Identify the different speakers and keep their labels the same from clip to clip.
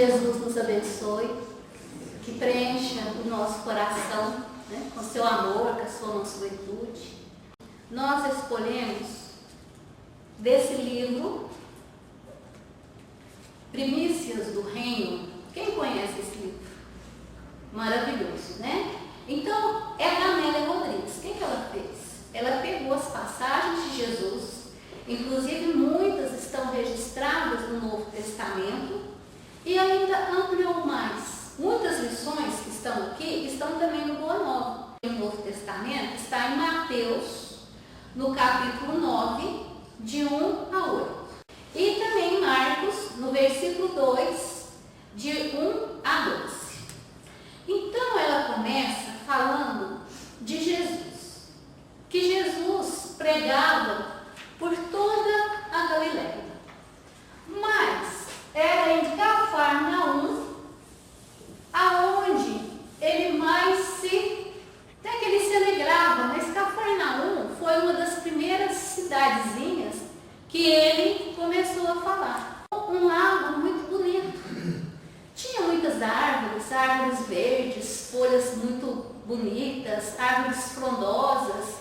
Speaker 1: Jesus nos abençoe, que preencha o nosso coração, né, com seu amor, com a sua mansuetude. Nós escolhemos desse livro, Primícias do Reino. Quem conhece esse livro? Maravilhoso, né? Então, é a Amélia Rodrigues. O que ela fez? Ela pegou as passagens de Jesus, inclusive muitas estão registradas no Novo Testamento, e ainda ampliou mais. Muitas lições que estão aqui estão também no Boa Nova. O Novo Testamento está em Mateus, no capítulo 9, de 1 a 8. E também em Marcos, no versículo 2, de 1 a 12. Então ela começa falando de Jesus, que Jesus pregava por toda a Galileia, mas era em Cafarnaum aonde ele mais até que ele se alegrava, mas Cafarnaum foi uma das primeiras cidadezinhas que ele começou a falar. Um lago muito bonito, tinha muitas árvores verdes, folhas muito bonitas, árvores frondosas,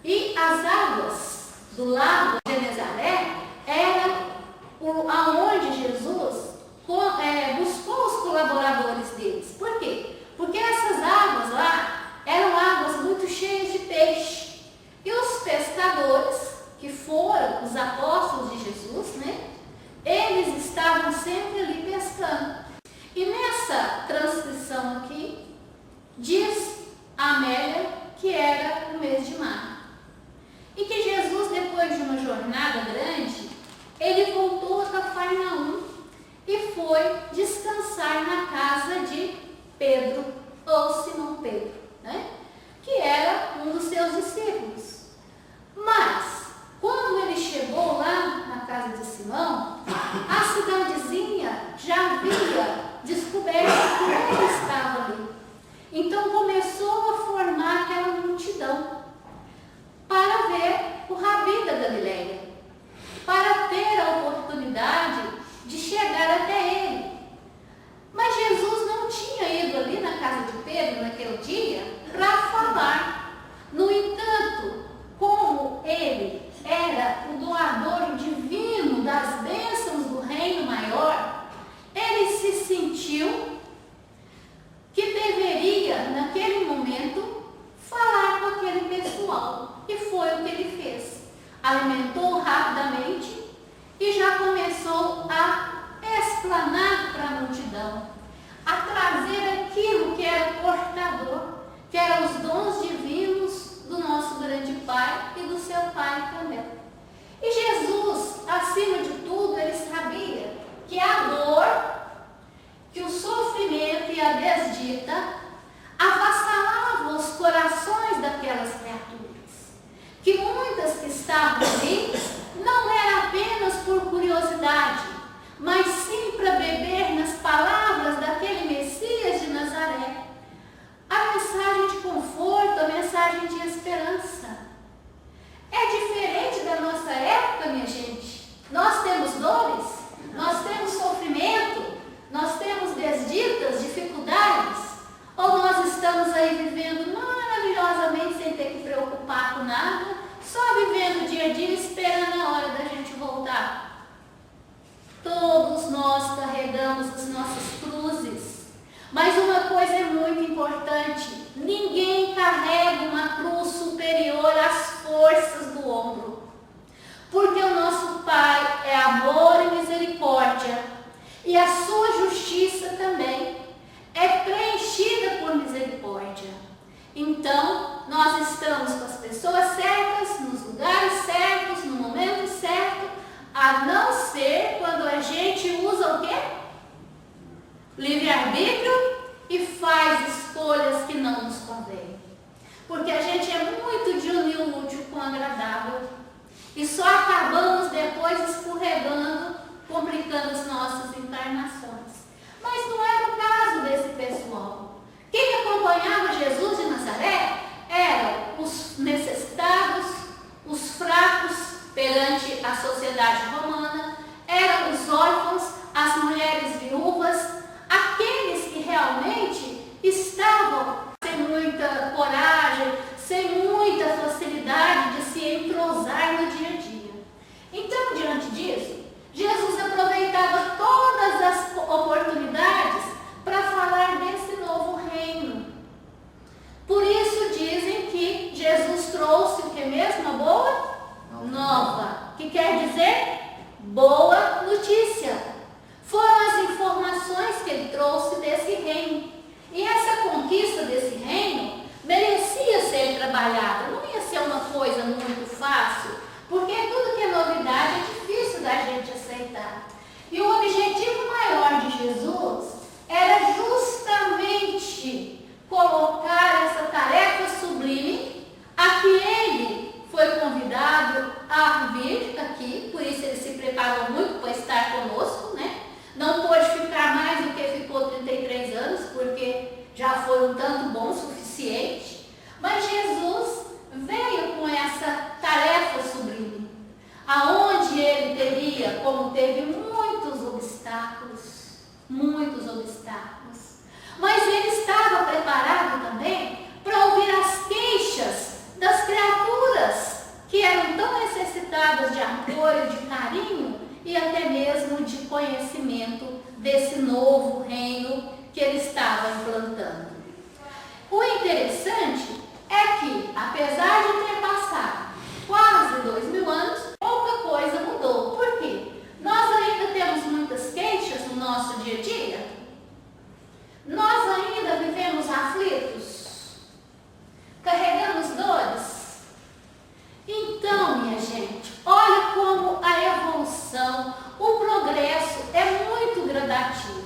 Speaker 1: e as águas do lago de Genezaré era aonde Jesus buscou os colaboradores deles. Por quê? Porque essas águas lá eram águas muito cheias de peixe. E os pescadores, que foram os apóstolos de Jesus, né? Eles estavam sempre ali pescando. E nessa transcrição aqui, diz a Amélia que era o mês de maio. E que Jesus, depois de uma jornada grande, ele voltou a Cafarnaum e foi descansar na casa de Pedro, ou Simão Pedro, né? Que era um dos seus discípulos. Mas, quando ele chegou lá na casa de Simão, a cidadezinha já havia descoberto que ele estava ali. Então começou a formar aquela multidão para ver o Rabi da Galileia, para ter a oportunidade de chegar até ele. Mas Jesus não tinha ido ali na casa de Pedro naquele dia para falar. No entanto, como ele era o doador divino das bênçãos do reino maior, ele se sentiu que deveria, naquele momento, falar com aquele pessoal. E foi o que ele fez. Alimentou rapidamente e já começou a explanar para a multidão, a trazer aquilo que era portador, que eram os dons divinos do nosso grande Pai e do seu Pai também. E Jesus, acima de tudo, ele sabia que a dor, que o sofrimento e a desdita avassalavam os corações daquelas criaturas, que muitas que estavam ali não era apenas por curiosidade, mas sim para beber nas palavras daquele Messias de Nazaré. A mensagem de conforto, a mensagem de esperança. É diferente da nossa época, minha gente. Nós temos dores, nós temos sofrimento, nós temos desditas, dificuldades, ou nós estamos aí vivendo maravilhosamente sem ter que preocupar com nada, só vivendo o dia a dia esperando a hora da gente voltar. Todos nós carregamos as nossas cruzes. Mas uma coisa é muito importante: ninguém carrega uma cruz superior às forças do ombro. Porque o nosso Pai é amor e misericórdia, e a sua justiça também é preenchida por misericórdia. Então, nós estamos com as pessoas certas, nos lugares certos, no momento certo, a não ser quando a gente usa o quê? Livre-arbítrio e faz escolhas que não nos convêm. Porque a gente é muito de unir o útil com o agradável e só acabamos depois escorregando, complicando as nossas encarnações. Mas não era o caso desse pessoal. Quem acompanhava Jesus de Nazaré eram os necessitados, os fracos perante a sociedade romana, eram os órfãos, as mulheres viúvas, foi um tanto bom o suficiente, mas Jesus veio com essa tarefa sublime, aonde ele teria, como teve muitos obstáculos, mas ele estava preparado também para ouvir as queixas das criaturas que eram tão necessitadas de apoio, de carinho e até mesmo de conhecimento desse novo reino que ele estava implantando. O interessante é que, apesar de ter passado quase 2000 anos, pouca coisa mudou. Por quê? Nós ainda temos muitas queixas no nosso dia a dia? Nós ainda vivemos aflitos? Carregamos dores? Então, minha gente, olha como a evolução, o progresso é muito gradativo.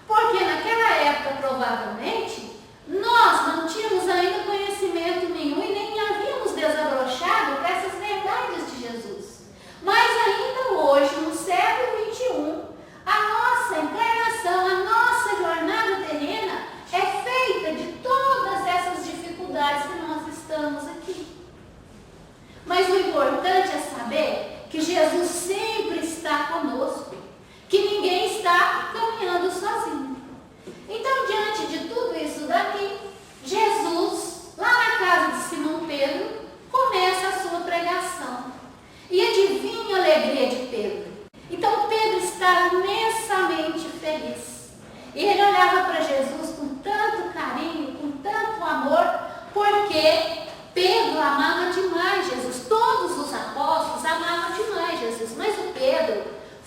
Speaker 1: Porque naquela época, provavelmente, nós não tínhamos ainda conhecimento nenhum e nem havíamos desabrochado para essas verdades de Jesus. Mas ainda hoje, no século XXI, a nossa encarnação, a nossa jornada terrena é feita de todas essas dificuldades que nós estamos aqui. Mas o importante é saber que Jesus sempre está conosco, que ninguém está caminhando sozinho. Então, diante de tudo isso daqui, Jesus, lá na casa de Simão Pedro, começa a sua pregação. E adivinha a alegria de Pedro? Então, Pedro estava imensamente feliz. E ele olhava para Jesus com tanto carinho, com tanto amor, porque Pedro amava demais Jesus. Todos os apóstolos amavam demais Jesus. Mas o Pedro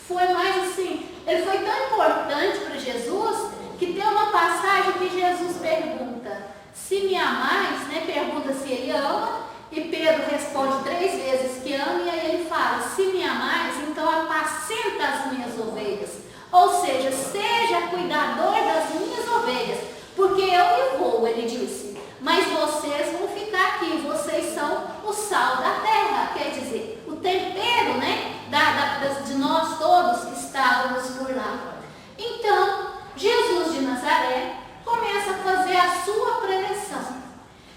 Speaker 1: foi mais assim, ele foi tão importante para Jesus, que tem uma passagem que Jesus pergunta: se me amais, né? Pergunta se ele ama, e Pedro responde 3 vezes que ama, e aí ele fala: se me amais, então apacenta as minhas ovelhas. Ou seja, seja cuidador das minhas ovelhas, porque eu me vou, ele disse, mas vocês vão ficar aqui, vocês são o sal da terra, quer dizer, o tempero, né, de nós todos que estávamos por lá. Então, Jesus de Nazaré começa a fazer a sua pregação.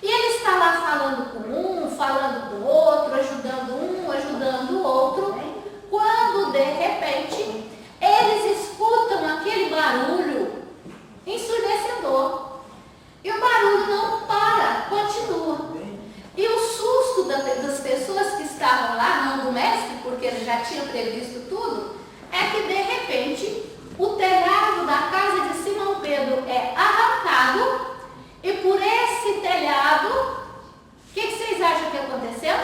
Speaker 1: E ele está lá falando com um, falando com o outro, ajudando um, ajudando o outro, quando de repente eles escutam aquele barulho ensurdecedor. E o barulho não para, continua. E o susto das pessoas que estavam lá, não do mestre, porque ele já tinha previsto tudo, é que de repente o telhado da casa de Simão Pedro é arrancado, e por esse telhado, o que vocês acham que aconteceu?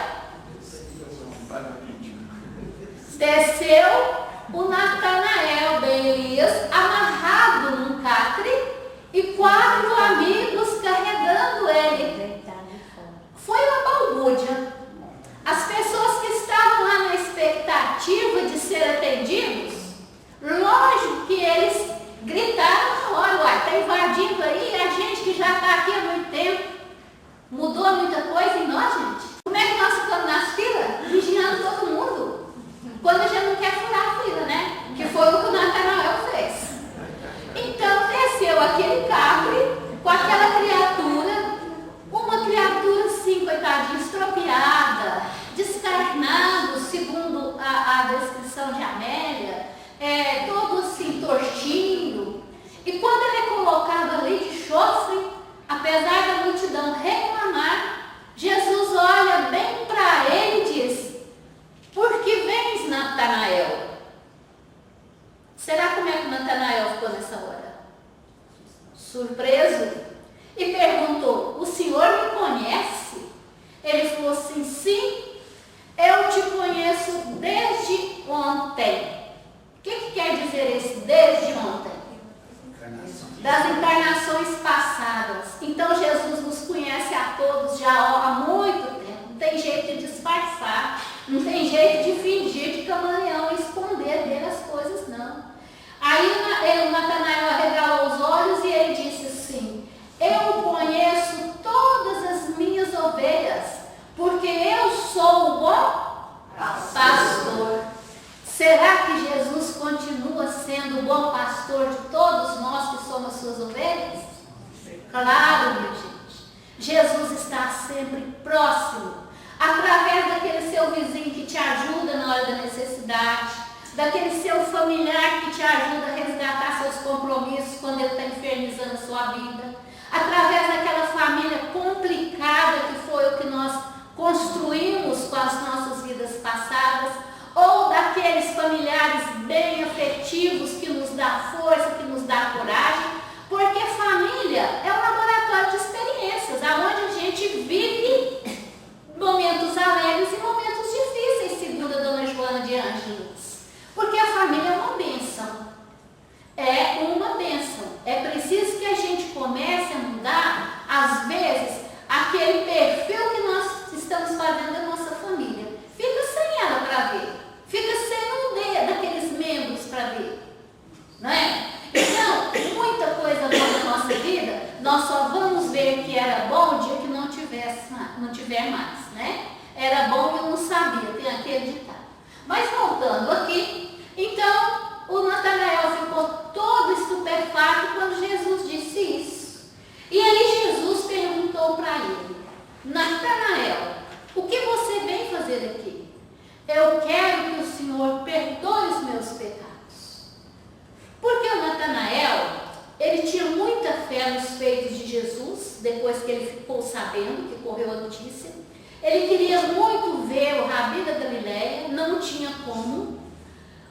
Speaker 1: Desceu o Natanael ben Elias, amarrado num catre, e 4 amigos carregando ele. Foi uma balbúrdia. As pessoas que estavam lá na expectativa de ser atendidos, lógico que eles gritaram na hora: uai, está invadindo aí a gente que já está aqui há muito tempo. Mudou muita coisa em nós, gente? Como é que nós ficamos nas filas? Vigiando todo mundo. Quando a gente não quer furar a fila, né? Que foi o que o Natanael fez. Então desceu aquele capre com aquela criatura, uma criatura assim, coitadinha, estropiada, descarnado, segundo a descrição de Amélia, todo assim tortinho. E quando ele é colocado ali de chofre, apesar da multidão reclamar, Jesus olha bem para ele e diz: por que vens, Natanael? Será como é que Natanael ficou nessa hora? Surpreso. E perguntou: o senhor me conhece? Ele falou assim: sim, eu te conheço desde ontem. O que quer dizer esse desde ontem? Das encarnações passadas. Então Jesus nos conhece a todos já há muito tempo. Não tem jeito de disfarçar, não tem jeito de fingir de camaleão e esconder dele as coisas, não. Aí o Natanael arregalou os olhos e ele disse assim: eu conheço todas as minhas ovelhas, porque eu sou o bom pastor. Será que Jesus continua sendo o bom pastor de todos nós que somos suas ovelhas? Claro, minha gente. Jesus está sempre próximo, através daquele seu vizinho que te ajuda na hora da necessidade, daquele seu familiar que te ajuda a resgatar seus compromissos quando ele está infernizando a sua vida, através daquela família complicada que foi o que nós construímos com as nossas vidas passadas, ou daqueles familiares bem afetivos que nos dá força, que nos dá coragem, porque família é um laboratório de experiências, onde a gente vive momentos alegres e momentos difíceis, segundo a Dona Joana de Ângeles. Porque a família é uma bênção. É uma bênção. É preciso que a gente comece a mudar, às vezes, aquele perfil que nós estamos fazendo da nossa família. Fica sem ela para ver. Fica sem um daqueles membros para ver. Não é? Então, muita coisa boa na nossa vida, nós só vamos ver que era bom o dia que não tiver mais, né? Era bom e eu não sabia, tem aquele ditado. Mas voltando aqui, então, o Natanael ficou todo estupefato quando Jesus disse isso. E aí Jesus perguntou para ele: Natanael, o que você vem fazer aqui? Eu quero que o Senhor perdoe os meus pecados. Porque o Natanael, ele tinha muita fé nos feitos de Jesus, depois que ele ficou sabendo, que correu a notícia. Ele queria muito ver o Rabi da Galileia, não tinha como,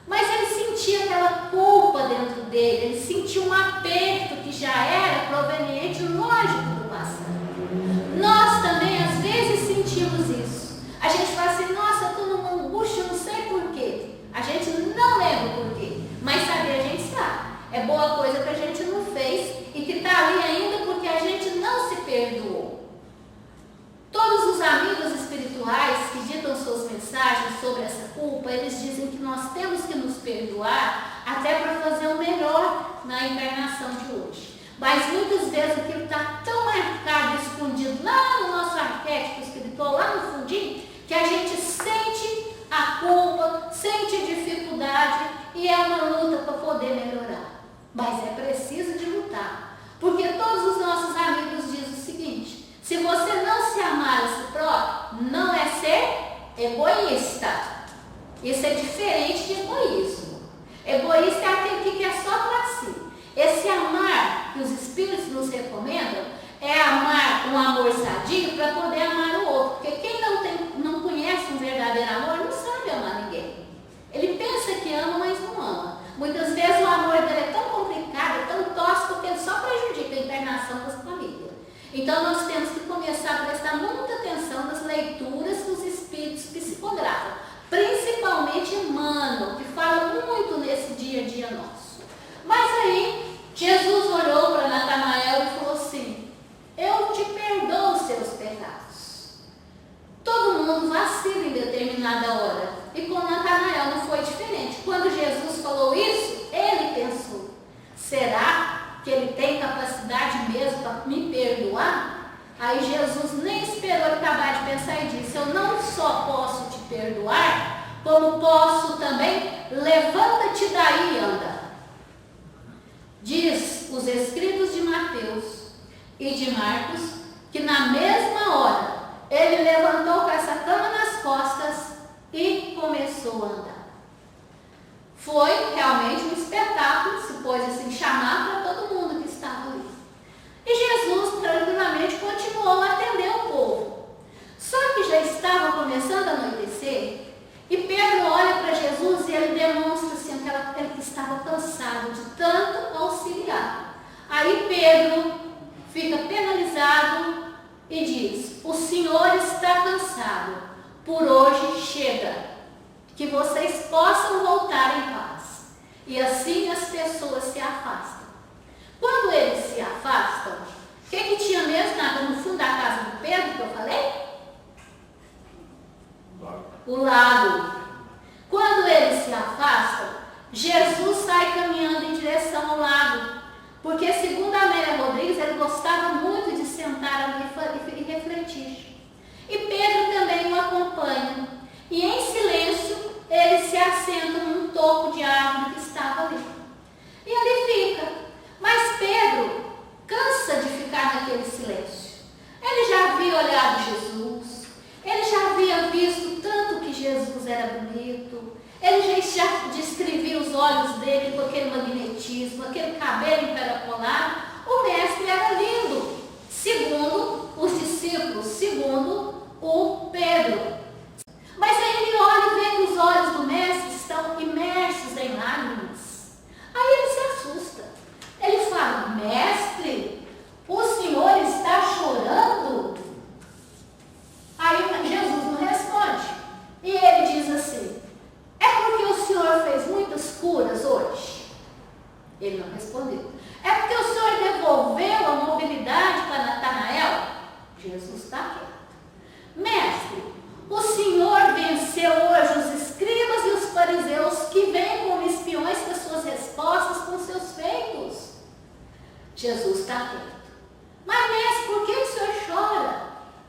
Speaker 1: mas ele sentia aquela culpa dentro dele, ele sentia um aperto que já era proveniente, lógico, do passado. Nós também, às vezes, sentimos isso. A gente fala assim: nossa, eu estou numa angústia, não sei porquê. A gente não lembra porquê, mas saber a gente sabe. É boa coisa que a gente não fez e que está ali ainda porque a gente não se perdoou. Todos os amigos espirituais que ditam suas mensagens sobre essa culpa, eles dizem que nós temos que nos perdoar até para fazer o melhor na encarnação de hoje. Mas muitas vezes aquilo está tão marcado, escondido lá no nosso arquétipo espiritual, lá no fundinho, que a gente sente a culpa, sente a dificuldade e é uma luta para poder melhorar. Mas é preciso de lutar, porque todos os nossos amigos dizem o seguinte: se você não se amar a si próprio, não é ser egoísta. Isso é diferente de egoísmo. Egoísta é aquele que quer só para si. Esse amar que os Espíritos nos recomendam é amar um amor sadio para poder amar o outro. Porque quem não conhece um verdadeiro amor não sabe amar ninguém. Ele pensa que ama, mas não ama. Muitas vezes o amor dele é tão complicado, é tão tóxico, que ele só prejudica a internação das famílias. Então nós temos que começar a prestar muita atenção nas leituras que os Espíritos psicografam. Principalmente Emmanuel, que fala muito nesse dia a dia nosso. Mas aí, Jesus olhou para Natanael e falou assim: eu te perdoo os seus pecados. Todo mundo vacila em determinada hora. E com Natanael não foi diferente. Quando Jesus falou isso, ele pensou: será que ele tem capacidade mesmo para me perdoar? Aí Jesus nem esperou ele acabar de pensar e disse: eu não só posso te perdoar, como posso também, levanta-te daí e anda. Diz os escritos de Mateus e de Marcos que na mesma hora ele levantou com essa cama nas costas e começou a andar. Foi realmente um espetáculo, se pôs assim chamar para todo mundo que estava ali. E Jesus tranquilamente continuou a atender o povo. Só que já estava começando a anoitecer e Pedro olha para Jesus e ele demonstra assim, que estava cansado de tanto auxiliar. Aí Pedro fica penalizado e diz: o Senhor está cansado, por hoje chega, que vocês possam voltar em paz. E assim as pessoas se afastam. Quando eles se afastam, o que tinha mesmo no fundo da casa do Pedro, que eu falei? O lago. Quando eles se afastam, Jesus sai caminhando em direção ao lago, porque segundo a Amélia Rodrigues, ele gostava muito de sentar ali e refletir. E Pedro também o acompanha. E em silêncio, ele se assenta num toco de árvore que estava ali. E ali fica. Mas Pedro cansa de ficar com aquele cabelo encaracolado, o mestre era lindo, segundo os discípulos, segundo o Pedro. Mas aí ele olha e vê que os olhos do mestre estão imersos em lágrimas. Aí ele se assusta. Ele fala: mestre, o senhor está chorando? Aí Jesus não responde. E ele diz assim: é porque o senhor fez muitas curas hoje? Ele não respondeu. É porque o senhor devolveu a mobilidade para Natanael? Jesus está quieto. Mestre, o senhor venceu hoje os escribas e os fariseus que vêm como espiões com as suas respostas, com seus feitos? Jesus está quieto. Mas mestre, por que o senhor chora?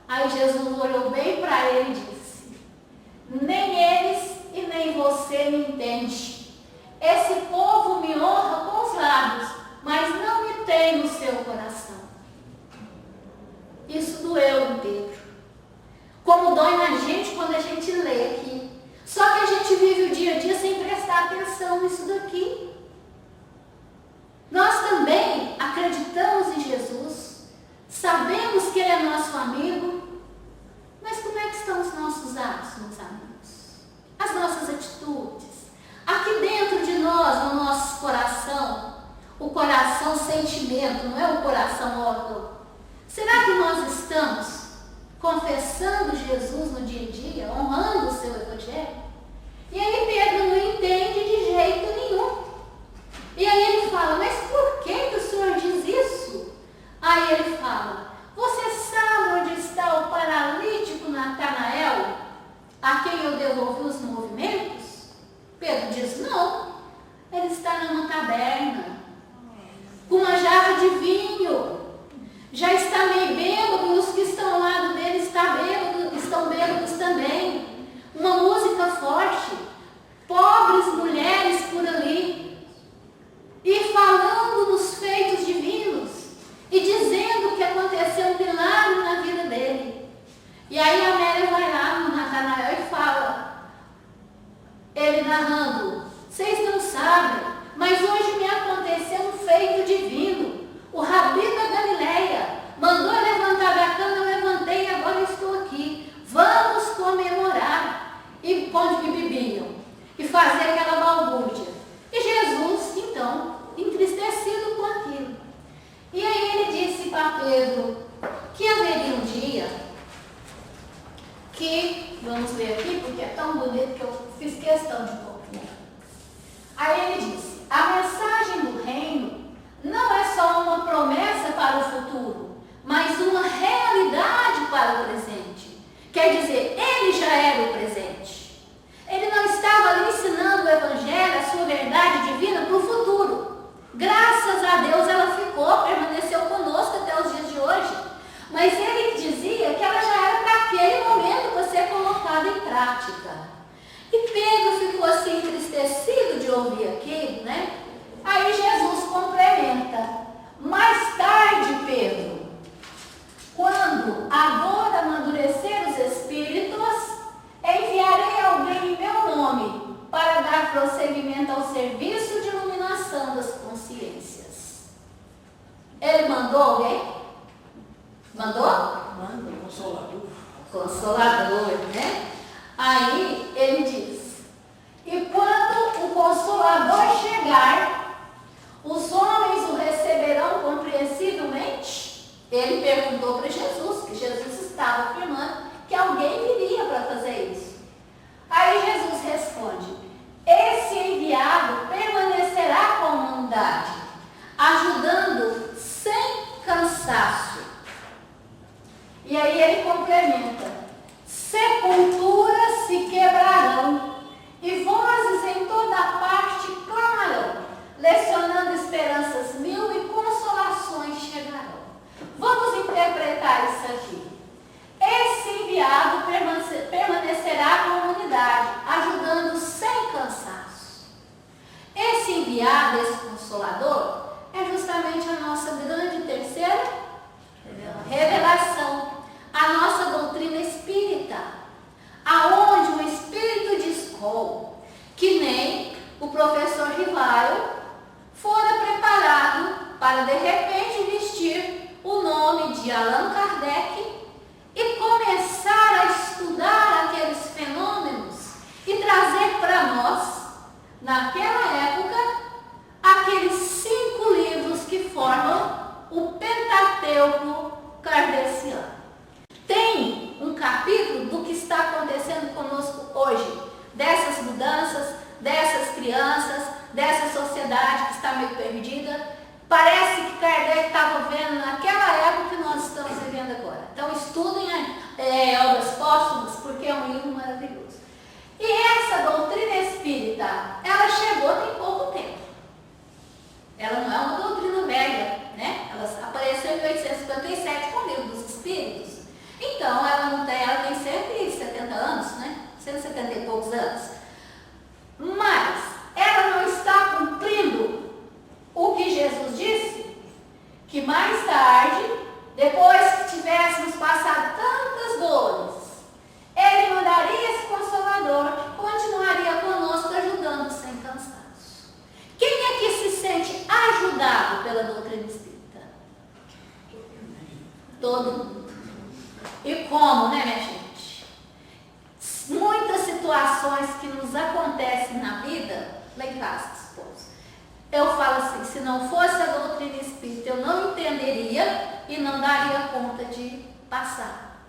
Speaker 1: Aí Jesus olhou bem para ele e disse: nem eles e nem você me entende. Esse povo me honra com os lábios, mas não me tem no seu coração. Isso doeu em Pedro. Como dói na gente quando a gente lê aqui. Só que a gente vive o dia a dia sem prestar atenção nisso daqui. Nós também acreditamos em Jesus, sabemos que Ele é nosso amigo, mas como é que estão os nossos atos, meus amigos? As nossas atitudes? Aqui dentro de nós, no nosso coração, o coração sentimento, não é o coração órgão. Será que nós estamos confessando Jesus no dia a dia, honrando o seu evangelho? E aí Pedro não entende de jeito nenhum. E aí ele fala: mas por que o senhor diz isso? Aí ele fala: você sabe onde está o paralítico Natanael, a quem eu devolvi os movimentos? Pedro diz: não, ele está numa taberna, com uma jarra de vinho, já está meio bêbado, e os que estão ao lado dele estão bêbados também. Uma música forte, pobres mulheres por ali, e falando nos feitos divinos, e dizendo que aconteceu um milagre na vida dele. E aí a Amélia vai lá no Natanael e fala, ele narrando: vocês não sabem, mas hoje me aconteceu um feito divino. O Rabi da Galileia mandou eu levantar da cama, eu levantei e agora eu estou aqui. Vamos comemorar. E onde que bebiam? E fazer aquela balbúrdia. E Jesus, então, entristecido com aquilo. E aí ele disse para Pedro que haveria um dia que, vamos ler aqui, porque é tão bonito que eu fiz questão de colocar. Aí ele disse: a mensagem do reino não é só uma promessa para o futuro, mas uma realidade para o presente. Quer dizer, ele já era o presente. Ele não estava ali ensinando o evangelho, a sua verdade divina para o futuro. Graças a Deus ela ficou, permaneceu conosco até os dias de hoje. Mas ele dizia que ela já era para aquele momento para ser colocada em prática. E Pedro ficou assim entristecido de ouvir aquilo, né? Aí Jesus complementa: mais tarde, Pedro, quando a dor amadurecer os espíritos, enviarei alguém em meu nome para dar prosseguimento ao serviço de iluminação das consciências. Ele mandou alguém? Mandou?
Speaker 2: Manda, consolador.
Speaker 1: Consolador, né? Aí ele diz: e quando o Consolador chegar, os homens o receberão compreensivelmente? Ele perguntou para Jesus, que Jesus estava afirmando que alguém viria para fazer isso. Aí Jesus responde: esse enviado permanecerá com a humanidade, ajudando sem cansaço. E aí ele complementa: sepulturas se quebrarão e vozes em toda parte clamarão, lecionando esperanças mil e consolações chegarão. Vamos interpretar isso aqui. Esse enviado permanecerá com a humanidade, ajudando sem cansaço. Esse enviado, esse consolador, é justamente a nossa grande terceira revelação, a nossa doutrina espírita, aonde o Espírito diz que nem o professor Rivaio fora preparado para de repente vestir o nome de Allan Kardec e começar a estudar aqueles fenômenos e trazer para nós, naquela época, aqueles 5 livros que formam o Pentateuco kardeciano. Tem um capítulo do que está acontecendo conosco hoje, dessas mudanças, dessas crianças, dessa sociedade que está meio perdida. Parece que Kardec estava vendo naquela época que nós estamos vivendo agora. Então estudem obras póstumas, porque é um livro maravilhoso. E essa doutrina espírita, ela chegou tem pouco tempo. Ela não é uma doutrina velha, né? Ela apareceu em 1857 com o Livro dos Espíritos. Então, ela tem 170 anos, né? 170 e poucos anos. Mas ela não está cumprindo o que Jesus disse, que mais tarde, depois que tivéssemos passado tantas dores, Ele mandaria esse Consolador que continuaria conosco ajudando sem cansaço. Quem é que se sente ajudado pela doutrina espírita? Todo mundo. E como, né, minha gente? Muitas situações que nos acontecem na vida, lá em casa, esposa. Eu falo assim, se não fosse a doutrina espírita, eu não entenderia e não daria conta de passar.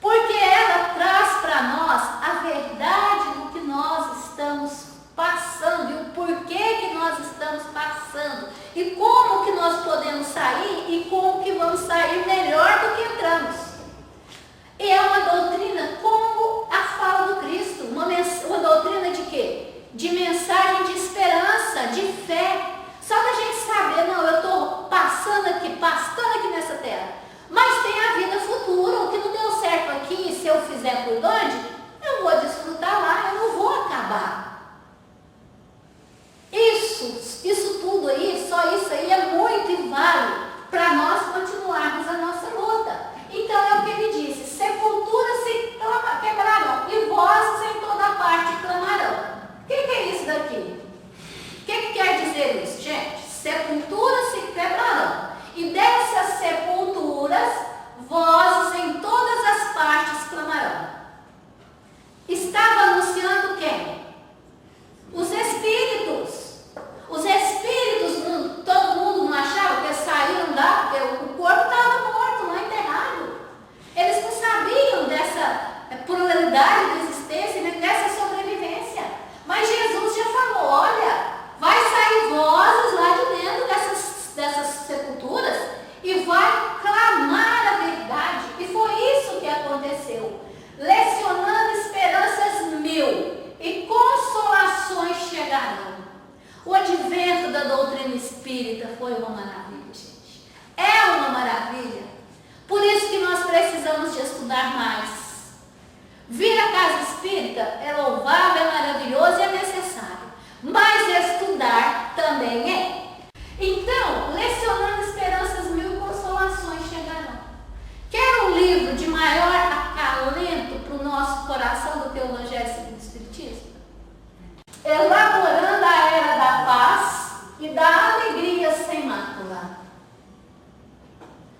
Speaker 1: Porque ela traz para nós a verdade do que nós estamos passando e o porquê que nós estamos passando e como que nós podemos sair e como que vamos sair melhor do que entramos. E é uma doutrina como a fala do Cristo, uma doutrina de quê? De mensagem de esperança, de fé. Só da gente saber, não, eu estou pastando aqui nessa terra, mas tem a vida futura, o que não deu certo aqui, se eu fizer por onde, eu vou desfrutar lá, eu não vou acabar. Isso tudo aí, só isso aí é muito e vale para nós continuarmos a nossa luta. Então é o que ele disse, sepulturas se quebrarão e vozes em toda parte clamarão. O que é isso daqui? O que quer dizer isso, gente? Sepulturas se quebrarão e dessas sepulturas vozes em todas as partes clamarão. Estava anunciando quem? Os espíritos. Os espíritos, todo mundo não achava que eles saíram lá, porque o corpo estava morto, não enterrado. Eles não sabiam dessa pluralidade de existência, dessa sobrevivência. Mas Jesus já falou, olha, vai sair vozes lá de dentro dessas sepulturas e vai clamar a verdade. E foi isso que aconteceu. Lecionando esperanças mil e consolações chegarão. O advento da doutrina espírita foi uma maravilha, gente. É uma maravilha. Por isso que nós precisamos de estudar mais. Vir à casa espírita é louvável, é maravilhoso e é necessário. Mas estudar também é. Então, lecionando esperanças mil consolações chegarão. Quer um livro de maior acalento para o nosso coração do que o Evangelho segundo o Espiritismo? Elaborando a era da paz e da alegria sem mácula.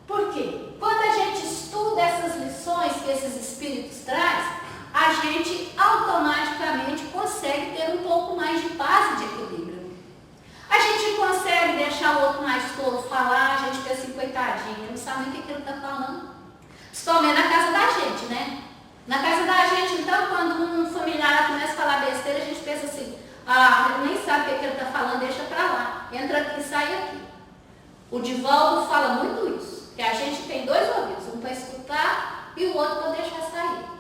Speaker 1: Por quê? Quando a gente estuda essas lições que esses espíritos trazem, a gente automaticamente consegue ter um pouco mais de paz e de equilíbrio. A gente consegue deixar o outro mais tolo falar, a gente pensa assim, coitadinho, não sabe nem o que ele está falando. Principalmente na casa da gente, né? Na casa da gente, então, quando um familiar começa a falar besteira, a gente pensa assim, ele nem sabe o que ele está falando, deixa para lá. Entra aqui e sai aqui. O Divaldo fala muito isso, que a gente tem 2 ouvidos, um para escutar e o outro para deixar sair.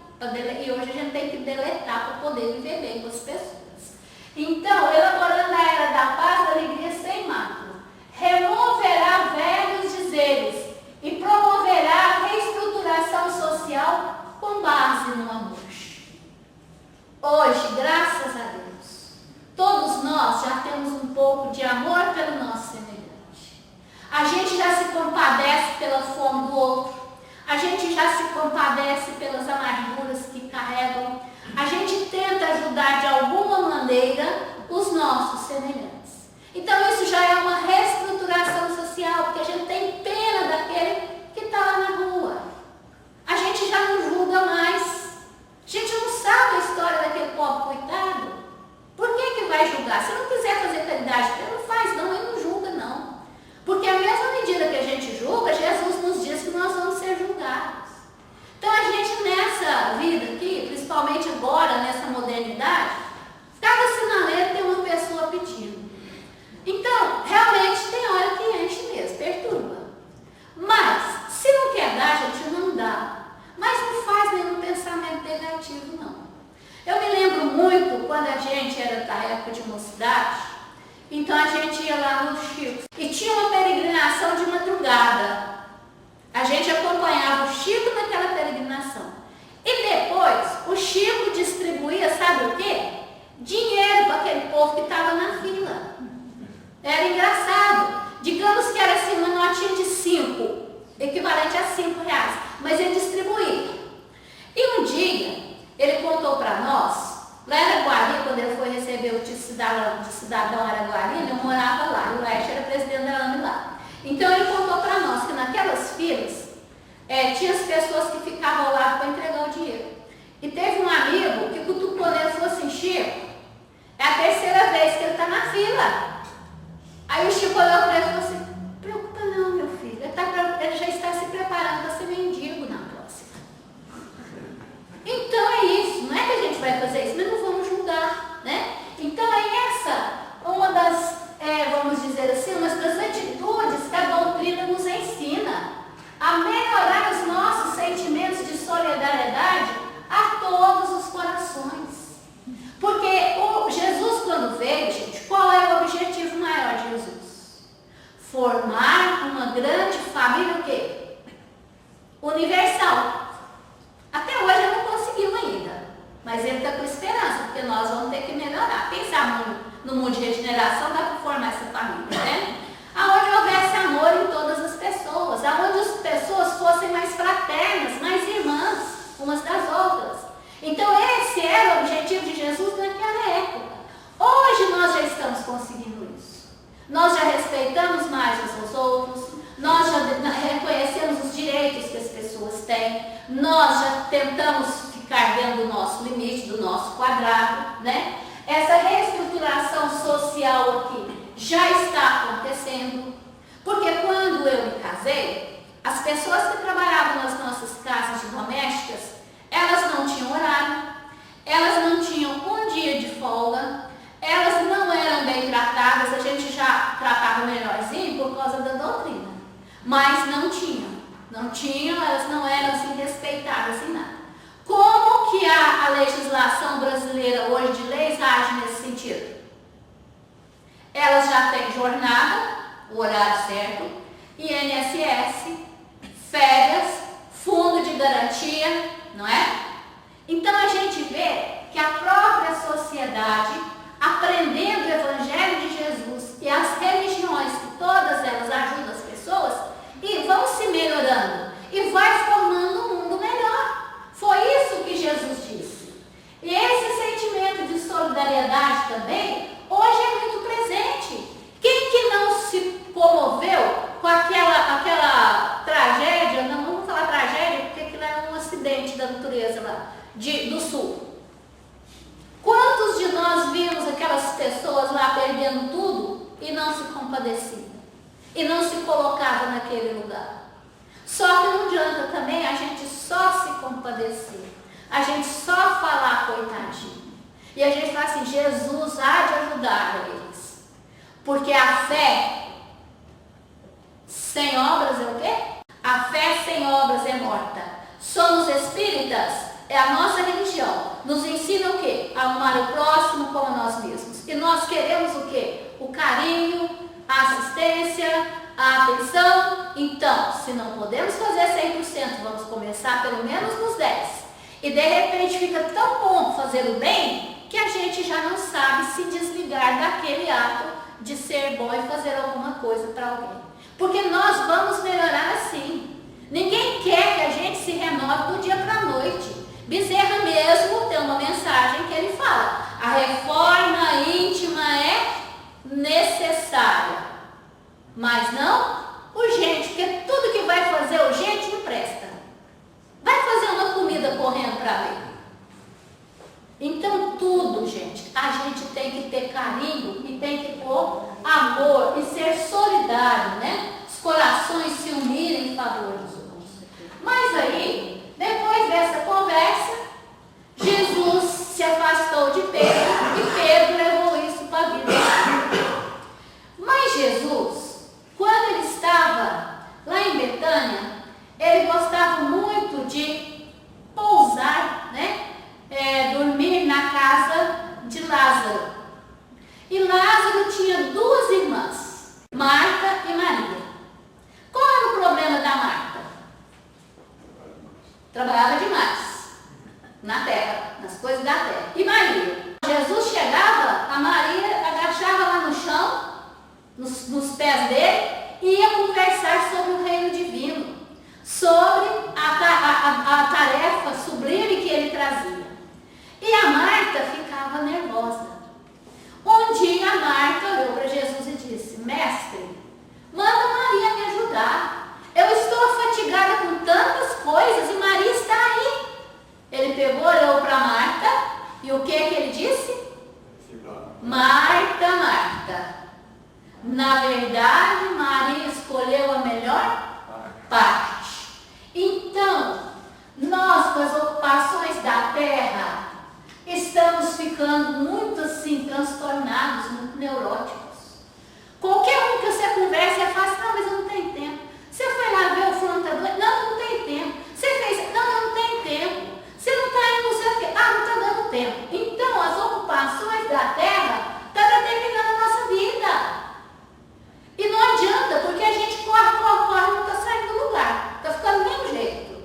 Speaker 1: E hoje a gente tem que deletar para poder viver bem com as pessoas. Então, elaborando a era da paz, da alegria sem mácula, removerá velhos dizeres e promoverá a reestruturação social com base no amor. Hoje, graças a Deus, todos nós já temos um pouco de amor pelo nosso semelhante. A gente já se compadece pela fome do outro. A gente já se compadece pelas amarguras que carregam. A gente tenta ajudar de alguma maneira os nossos semelhantes. Então isso já é uma reestruturação social Era engraçado. Digamos que era assim uma notinha de 5, equivalente a 5 reais, mas ele distribuía. E um dia, ele contou para nós, lá em Araguari, quando ele foi receber o cidadão araguarino, eu morava lá, o Laércio era presidente da AME lá. Então ele contou para nós que naquelas filas, tinha as pessoas que ficavam ao lado para entregar o dinheiro. E teve um amigo que cutucou nele e falou assim: Chico, é a terceira vez que ele está na fila. Aí o Chico olhou para ele e falou assim: preocupa não, meu filho, ele já está se preparando para ser mendigo na próxima. Então é isso, não é que a gente vai fazer isso, mas não vamos julgar, né? Então é essa uma das, vamos dizer assim, uma das atitudes que a doutrina nos ensina a melhorar os nossos sentimentos de solidariedade a todos os corações. Porque Jesus, quando veio, gente, qual é o objetivo maior de Jesus? Formar uma grande família, o quê? Universal. Até hoje ele não conseguiu ainda, mas ele está com esperança, porque nós vamos ter que melhorar. Pensar no mundo de regeneração, dá para formar essa família, né? Aonde houvesse amor em todas as pessoas, aonde as pessoas fossem mais fraternas, mais irmãs umas das outras. Então esse era o objetivo de Jesus naquela época. Hoje nós já estamos conseguindo isso. Nós já respeitamos mais uns aos outros, nós já reconhecemos os direitos que as pessoas têm, nós já tentamos ficar dentro do nosso limite, do nosso quadrado, né? Essa reestruturação social aqui já está acontecendo, porque quando eu me casei, as pessoas que trabalhavam nas nossas casas de domésticas, elas não tinham horário, elas não tinham um dia de folga, elas não eram bem tratadas, a gente já tratava melhorzinho por causa da doutrina, mas não tinham, elas não eram assim respeitadas em nada. Como que a legislação brasileira hoje de leis age nesse sentido? Elas já têm jornada, o horário certo, INSS, férias, fundo de garantia, não é? Então a gente vê que a própria sociedade, aprendendo o Evangelho de Jesus e as religiões, que todas elas ajudam as pessoas, e vão se melhorando, e vai formando um mundo melhor. Foi isso que Jesus disse. E esse sentimento de solidariedade também, hoje é muito presente. Quem que não se comoveu com aquela tragédia, não vamos falar tragédia, porque aquilo era um acidente da natureza lá, do sul. Quantos de nós vimos aquelas pessoas lá perdendo tudo e não se compadeciam? E não se colocava naquele lugar? Só que não adianta também a gente só se compadecer, a gente só falar coitadinho. E a gente fala assim: Jesus há de ajudar eles. Porque a fé sem obras é o quê? A fé sem obras é morta. Somos espíritas, é a nossa religião. Nos ensina o quê? A amar o próximo como nós mesmos. E nós queremos o quê? O carinho, a assistência, a atenção. Então, se não podemos fazer 100%, vamos começar pelo menos nos 10%. E de repente fica tão bom fazer o bem que a gente já não sabe se desligar daquele ato de ser bom e fazer alguma coisa para alguém. Porque nós vamos melhorar assim. Ninguém quer que a gente se renove do dia para a noite. Bezerra mesmo tem uma mensagem que ele fala: a reforma íntima é necessária, mas não urgente, porque tudo que vai fazer urgente não presta. Vai fazer uma comida correndo para ver. Então tudo, gente, a gente tem que ter carinho e tem que pôr amor e ser solidário, né? Os corações se unirem em favor dos outros. Mas aí, depois dessa conversa, Jesus se afastou de Pedro e Pedro levou isso para a vida. Mas Jesus, quando ele estava lá em Betânia, ele gostava muito de pousar, né? Dormir na casa de Lázaro. E Lázaro tinha duas irmãs, Marta e Maria. Qual era o problema da Marta? Trabalhava demais na terra, nas coisas da terra. E Maria? Jesus chegava, a Maria agachava lá no chão, ia conversar sobre o reino divino, sobre a tarefa sublime que ele trazia. E a Marta ficava nervosa. Um dia a Marta olhou para Jesus e disse: Mestre, manda Maria me ajudar. Eu estou fatigada com tantas coisas e Maria está aí. Ele pegou, olhou para Marta e o que ele disse? Marta, Marta, na verdade Maria escolheu a melhor parte. Então, nós com as ocupações da terra estamos ficando muito assim transtornados, muito neuróticos. Qualquer um que você conversa é fácil: não, mas eu não tenho tempo. Você foi lá ver o fulano tá doido? Não, eu não tenho tempo. Você fez? Não, eu não tenho tempo. Você não está indo, não sei o quê. Ah, não está dando tempo. Então, as ocupações da terra estão determinando a nossa vida. E não adianta, porque a gente corre, não está saindo do lugar. Está ficando do mesmo jeito.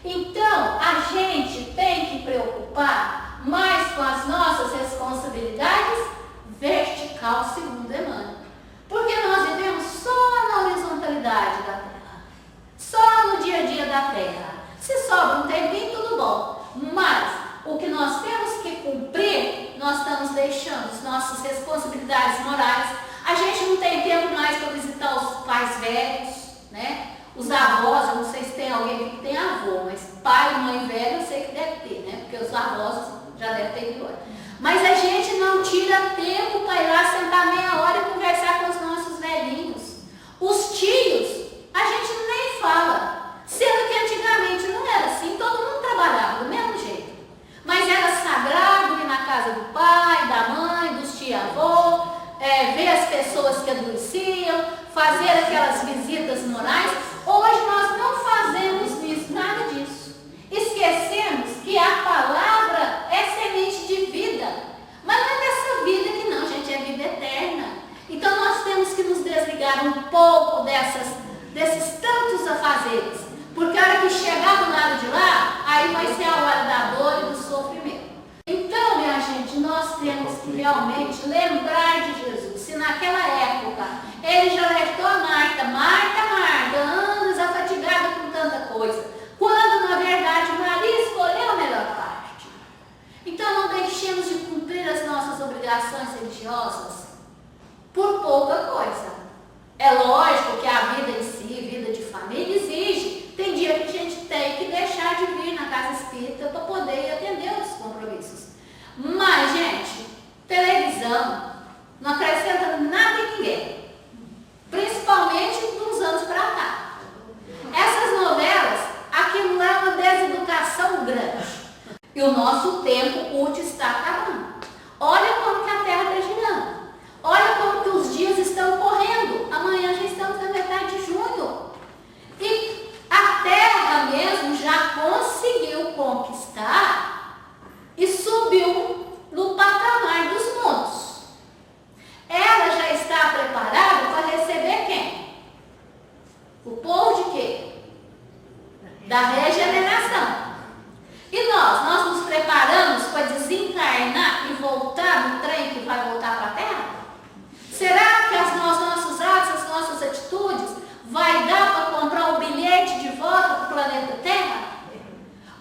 Speaker 1: Então, a gente tem que preocupar mais com as nossas responsabilidades vertical, segundo Emmanuel. Porque nós vivemos só na horizontalidade da terra. Só no dia a dia da terra. Se sobra um tempinho, tudo bom. Mas o que nós temos que cumprir, nós estamos deixando as nossas responsabilidades morais. A gente não tem tempo mais para visitar os pais velhos, né? Os avós, eu não sei se tem alguém que tem avô, mas pai e mãe velho eu sei que deve ter, né? Porque os avós já devem ter ido embora. Mas a gente não tira tempo para ir lá sentar meia hora e conversar com os nossos velhinhos. Os tios, a gente nem fala. Sendo que antigamente não era assim, todo mundo trabalhava do mesmo jeito. Mas era sagrado ir na casa do pai, da mãe, dos tia-avô, ver as pessoas que adoeciam, fazer aquelas visitas morais. Hoje nós não fazemos isso, nada disso. Esquecemos que a palavra é semente de vida. Mas não é dessa vida que não, gente, é vida eterna. Então nós temos que nos desligar um pouco desses tantos afazeres. Porque a hora que chegar do lado de lá, aí vai ser a hora da dor e do sofrimento. Então, minha gente, nós temos que realmente lembrar de Jesus. Se naquela época ele já alertou a Marta: Marta, Marta, andas afatigada com tanta coisa. Quando, na verdade, Maria escolheu a melhor parte. Então, não deixemos de cumprir as nossas obrigações religiosas por pouca coisa. É lógico que a vida em si, vida de família, exige. Tem dia que a gente tem que deixar de vir na casa espírita para poder atender os compromissos. Mas, gente, televisão não acrescenta nada em ninguém. Principalmente dos anos para cá. Essas novelas, aquilo é uma deseducação grande. E o nosso tempo útil está acabando. Olha como que a Terra está girando. Olha como que os dias estão correndo. Amanhã já estamos na metade de junho. E a Terra mesmo já conseguiu conquistar e subiu no patamar dos mundos. Ela já está preparada para receber quem? O povo de quê? Da regeneração. E nós nos preparamos para desencarnar e voltar no trem que vai voltar para a Terra? Será que os nossos atos, as nossas atitudes vai dar para comprar o bilhete de volta para o planeta Terra?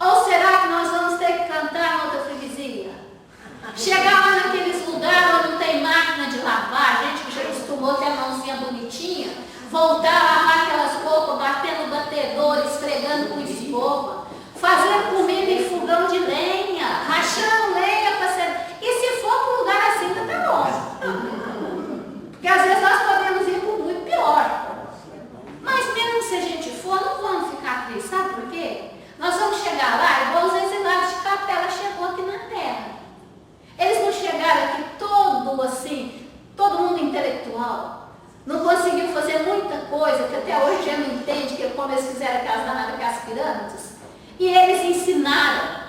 Speaker 1: Ou será que nós vamos ter que cantar na outra freguesia? Chegar lá naqueles lugares onde não tem máquina de lavar, gente que já acostumou ter a mãozinha bonitinha, voltar a lavar aquelas roupas, batendo batedor, esfregando com escova, fazendo comida em fogão de lenha, rachando lenha para ser... E se for para um lugar assim, tá bom. Porque às vezes nós podemos ir para um muito pior. Mas mesmo se a gente for, não vamos ficar tristes, sabe por quê? Nós vamos chegar lá igual os exilados de Capela chegou aqui na Terra. Eles não chegaram aqui todo assim, todo mundo intelectual. Não conseguiu fazer muita coisa, que até hoje já não entende que como eles fizeram aquelas pirâmides. E eles ensinaram.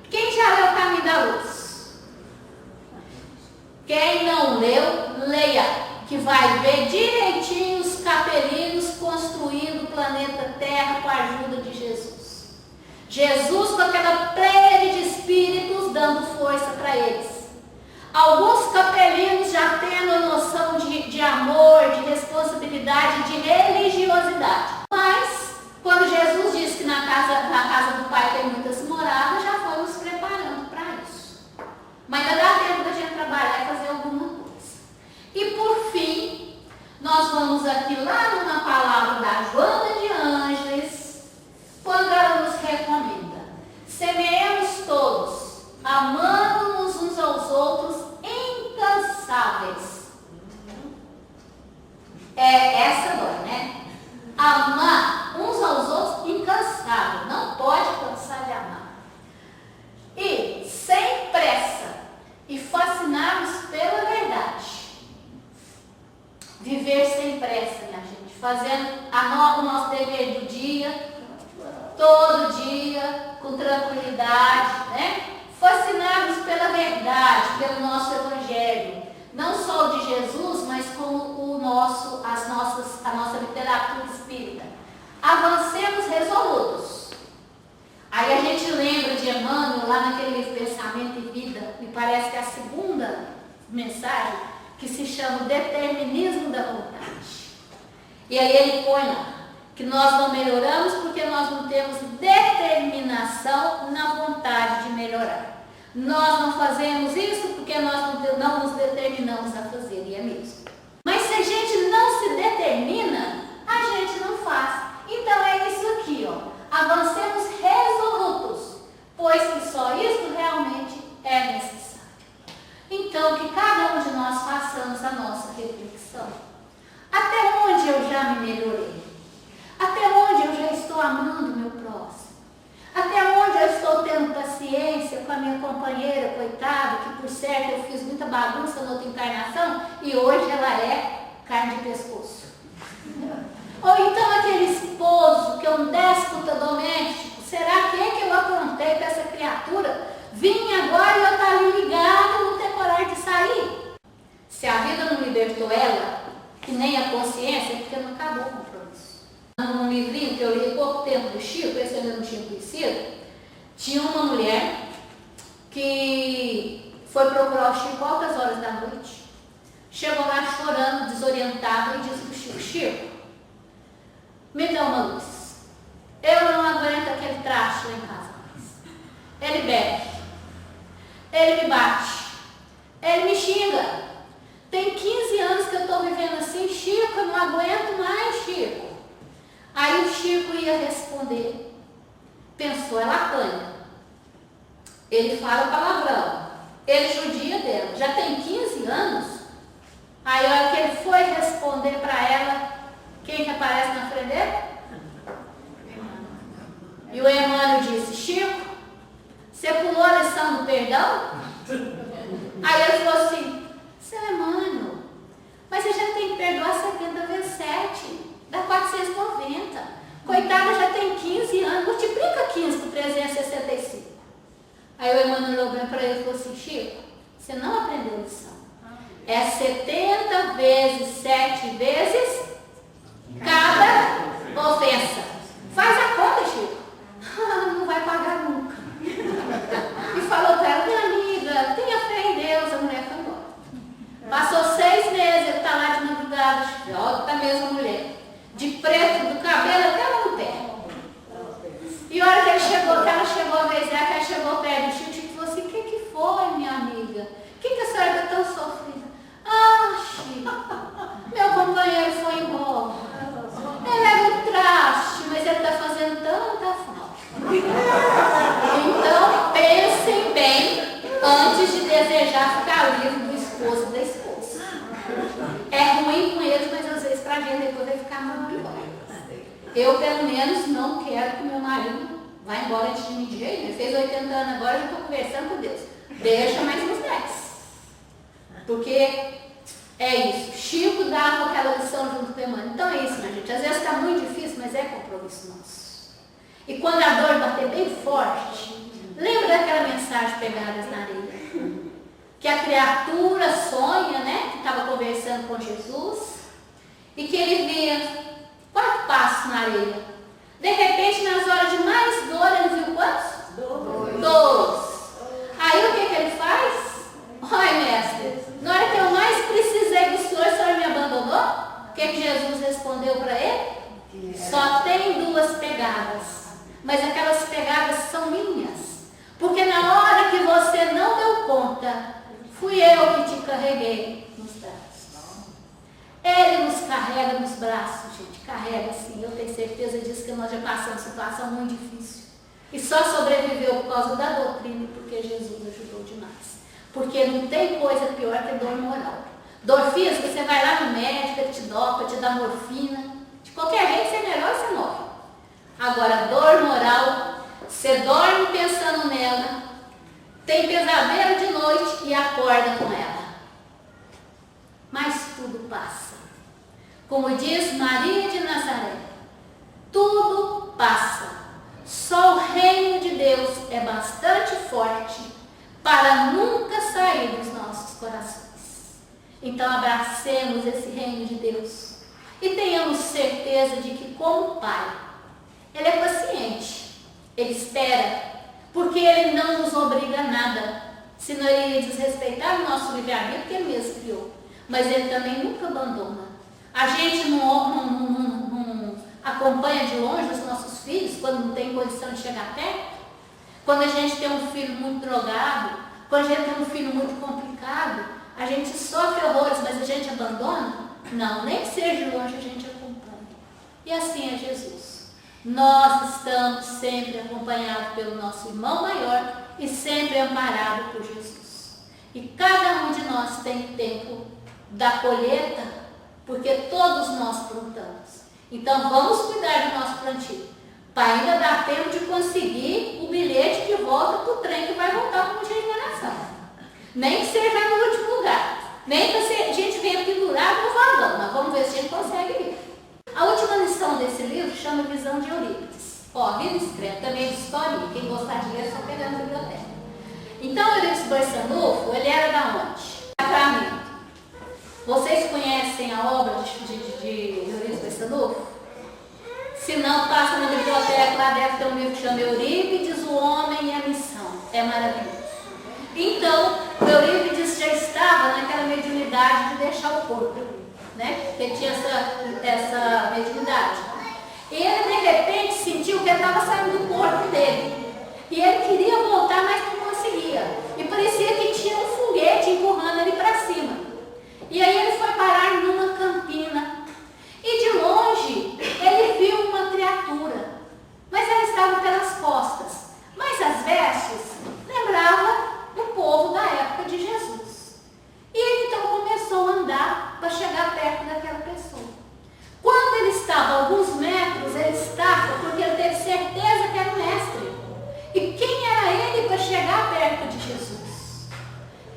Speaker 1: Quem já leu o Caminho da Luz? Quem não leu, leia, que vai ver direitinho os capelinos construindo o planeta Terra com a ajuda de Jesus. Jesus com aquela pleia de espíritos dando força para eles. Alguns capelinos muitos já tendo a noção de amor, de responsabilidade, de religiosidade. Mas, quando Jesus disse que na casa do Pai tem muitas moradas, já foi nos preparando para isso. Mas ainda dá tempo da gente trabalhar e fazer alguma coisa. E por fim, nós vamos aqui lá numa palavra da Joana de Ângeles, quando ela nos recomenda: semeemos todos, amando-nos uns aos outros, incansáveis. Essa dói, né? Amar uns aos outros incansável, não pode cansar de amar. E sem pressa, e fascinados pela verdade. Viver sem pressa, minha gente, fazendo o nosso dever do dia, todo dia, com tranquilidade, né? Fascinados pela verdade, pelo nosso evangelho, não só o de Jesus, mas como a nossa literatura espírita. Avancemos resolutos. Aí a gente lembra de Emmanuel, lá naquele livro Pensamento e Vida, me parece que é a segunda mensagem, que se chama o Determinismo da Vontade. E aí ele põe lá que nós não melhoramos porque nós não temos determinação na vontade de melhorar. Nós não fazemos isso porque nós não nos determinamos a fazer, e é mesmo. Mas se a gente não se determina, a gente não faz. Então é isso aqui, ó. Avancemos resolutos, pois que só isso realmente é necessário. Então, que cada um de nós façamos a nossa reflexão. Até onde eu já me melhorei? Até onde eu já estou amando o meu próximo? Até onde eu estou tendo paciência com a minha companheira, coitada, que por certo eu fiz muita bagunça na outra encarnação e hoje ela é carne de pescoço. Ou então aquele esposo que é um déspota doméstico, será que é que eu aprontei para essa criatura? Vim agora e eu estou ali ligado, não ter coragem de sair. Se a vida não libertou ela, que nem a consciência, é porque não acabou o compromisso. Num livrinho que eu li há pouco tempo do Chico, esse eu ainda não tinha conhecido, tinha uma mulher que foi procurar o Chico altas horas da noite, chegou lá chorando, desorientada, e disse para o Chico: Chico, me dá uma luz. Eu não aguento aquele traste lá em casa mais. Ele bebe, ele me bate, ele me xinga. Tem 15 anos que eu estou vivendo assim, Chico, eu não aguento mais, Chico. Aí o Chico ia responder. Pensou, ela apanha. Ele fala palavrão. Ele judia dela. Já tem 15 anos. Aí a hora que ele foi responder para ela, quem que aparece na frente dele? E o Emmanuel disse: Chico, você pulou a lição do perdão? Aí ele falou assim: seu Emmanuel, mas você já tem que perdoar 70 vezes 7, dá 490. Coitada, já tem 15 anos, multiplica 15 por 365. Aí o Emmanuel olhou bem para ele e falou assim: Chico, você não aprendeu a lição. É 70 vezes 7 vezes cada ofensa. Faz a conta, Chico. Não vai pagar nunca. E falou para ela: minha amiga, tenha fé em Deus. A mulher foi embora. Passou 6 meses, ele está lá de madrugada, outra mesma mulher, de preto, do cabelo até lá no pé. E a hora que ele chegou, que ela chegou a vez dela, que ela chegou perto do Chico, e falou assim: o que foi, minha amiga? O que a senhora está tão sofrida? Ah, Chico, meu companheiro foi embora. Ele era um traste, mas ele está fazendo tanta falta. Então, pensem bem antes de desejar ficar livre do esposo e da esposa. É ruim com eles, mas às vezes para a gente depois vai ficar muito pior. Eu, pelo menos, não quero que meu marido vá embora antes de mim de jeito. Ele fez 80 anos agora, eu estou conversando com Deus. Deixa mais uns 10. Porque é isso. Chico dava aquela lição junto com o Emmanuel. Então é isso, minha gente. Às vezes está muito difícil, mas é compromisso nosso. E quando a dor bater bem forte, lembra daquela mensagem Pegadas na Areia? Que a criatura sonha, né? Que estava conversando com Jesus e que ele via 4 passos na areia. De repente, nas horas de mais dor, ele viu quantos? 2. Aí o que ele faz? Olha, mestre, na hora que eu mais pegadas, mas aquelas pegadas são minhas. Porque na hora que você não deu conta, fui eu que te carreguei nos braços. Ele nos carrega nos braços, gente, carrega sim. Eu tenho certeza disso, que nós já passamos situação muito difícil. E só sobreviveu por causa da doutrina, porque Jesus ajudou demais. Porque não tem coisa pior que dor moral. Dor física, você vai lá no médico, ele te dopa, te dá morfina. De qualquer jeito, você é melhor, você morre. Agora, dor moral, você dorme pensando nela, tem pesadelo de noite e acorda com ela. Mas tudo passa. Como diz Maria de Nazaré, tudo passa. Só o reino de Deus é bastante forte para nunca sair dos nossos corações. Então abracemos esse reino de Deus e tenhamos certeza de que, como Pai, Ele é paciente, Ele espera, porque Ele não nos obriga a nada, senão Ele ia desrespeitar o nosso livre-arbítrio, que Ele mesmo criou. Mas Ele também nunca abandona. A gente não acompanha de longe os nossos filhos quando não tem condição de chegar perto. Quando a gente tem um filho muito drogado, quando a gente tem um filho muito complicado, a gente sofre horrores, mas a gente abandona? Não, nem que seja de longe a gente acompanha. E assim é Jesus. Nós estamos sempre acompanhados pelo nosso irmão maior e sempre amparados por Jesus. E cada um de nós tem tempo da colheita, porque todos nós plantamos. Então vamos cuidar do nosso plantio, para ainda dar tempo de conseguir o bilhete de volta para o trem que vai voltar para o de regeneração. Nem que seja no último lugar, nem que a gente venha pendurar no vagão, mas vamos ver se a gente consegue ir. A última lição desse livro chama Visão de Eurípides. Ó, livro escrito também de história, quem gostar de ler é só pegar na biblioteca. Então, Eurípides Barçanufo, ele era da onde? Sacramento. Vocês conhecem a obra de Eurípides Barçanufo? Se não, passa na biblioteca, lá deve ter um livro que chama Eurípides, o Homem e a Missão. É maravilhoso. Então, Eurípides já estava naquela mediunidade de deixar o corpo, né? Porque tinha essa mediunidade. E ele, de repente, sentiu que ele estava saindo do corpo dele. E ele queria voltar, mas não conseguia. E parecia que tinha um foguete empurrando ele para cima. E aí ele foi parar numa campina. E de longe, ele viu uma criatura. Mas ela estava pelas costas. Mas as vestes lembravam o povo da época de Jesus. E ele então começou a andar para chegar perto daquela pessoa. Quando ele estava a alguns metros, ele estava, porque ele teve certeza que era o mestre. E quem era ele para chegar perto de Jesus?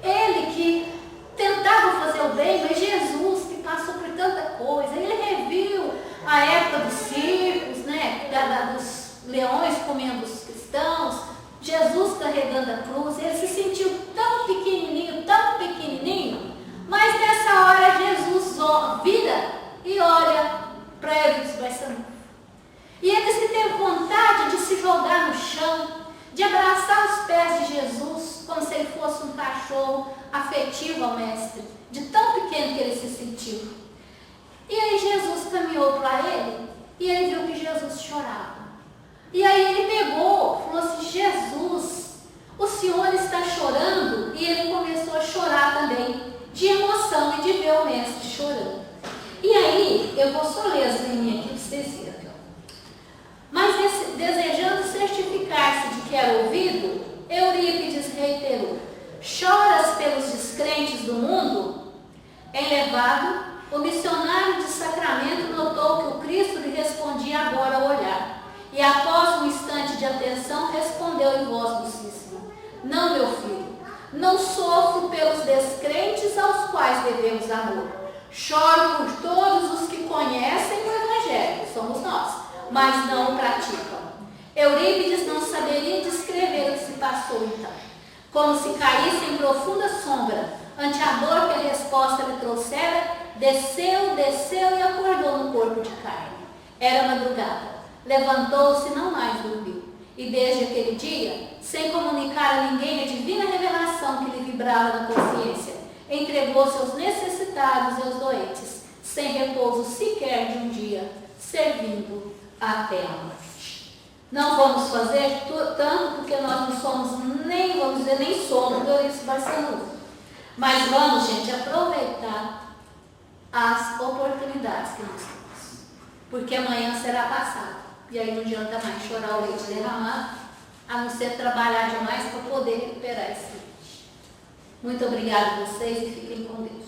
Speaker 1: Ele que tentava fazer o bem, mas Jesus que passou por tanta coisa. Ele reviu a época dos circos, né, dos leões comendo os cristãos, Jesus carregando a cruz. Ele se sentiu tão pequenininho, mas nessa hora Jesus vira e olha para Eurípides Barçanufo. E ele disse que teve vontade de se jogar no chão, de abraçar os pés de Jesus, como se ele fosse um cachorro afetivo ao mestre, de tão pequeno que ele se sentiu. E aí Jesus caminhou para ele e ele viu que Jesus chorava. E aí ele pegou, falou assim: Jesus, o Senhor está chorando? E ele começou a chorar também, de emoção e de ver o mestre chorando. E aí, eu vou só ler as linhas aqui para vocês verem. Mas desejando certificar-se de que era ouvido, Eurípides reiterou: choras pelos descrentes do mundo? Elevado, o missionário de Sacramento notou que o Cristo lhe respondia agora ao olhar. E após um instante de atenção, respondeu em voz docíssima: não, meu filho, não sofro pelos descrentes aos quais devemos amor. Choro por todos os que conhecem o Evangelho, somos nós, mas não o praticam. Eurípides não saberia descrever o que se passou então. Como se caísse em profunda sombra ante a dor que a resposta lhe trouxera, desceu e acordou no corpo de carne. Era madrugada. Levantou-se e não mais dormiu. E desde aquele dia, sem comunicar a ninguém a divina revelação que lhe vibrava na consciência, entregou-se aos necessitados e aos doentes, sem repouso sequer de um dia, servindo até a morte. Não vamos fazer tanto porque nós não somos nem, vamos dizer, nem somos Eurico Barçanudo. Mas vamos, gente, aproveitar as oportunidades que nós temos. Porque amanhã será passado. E aí não adianta mais chorar o leite derramado, a não ser trabalhar demais para poder recuperar esse leite. Muito obrigada a vocês e fiquem com Deus.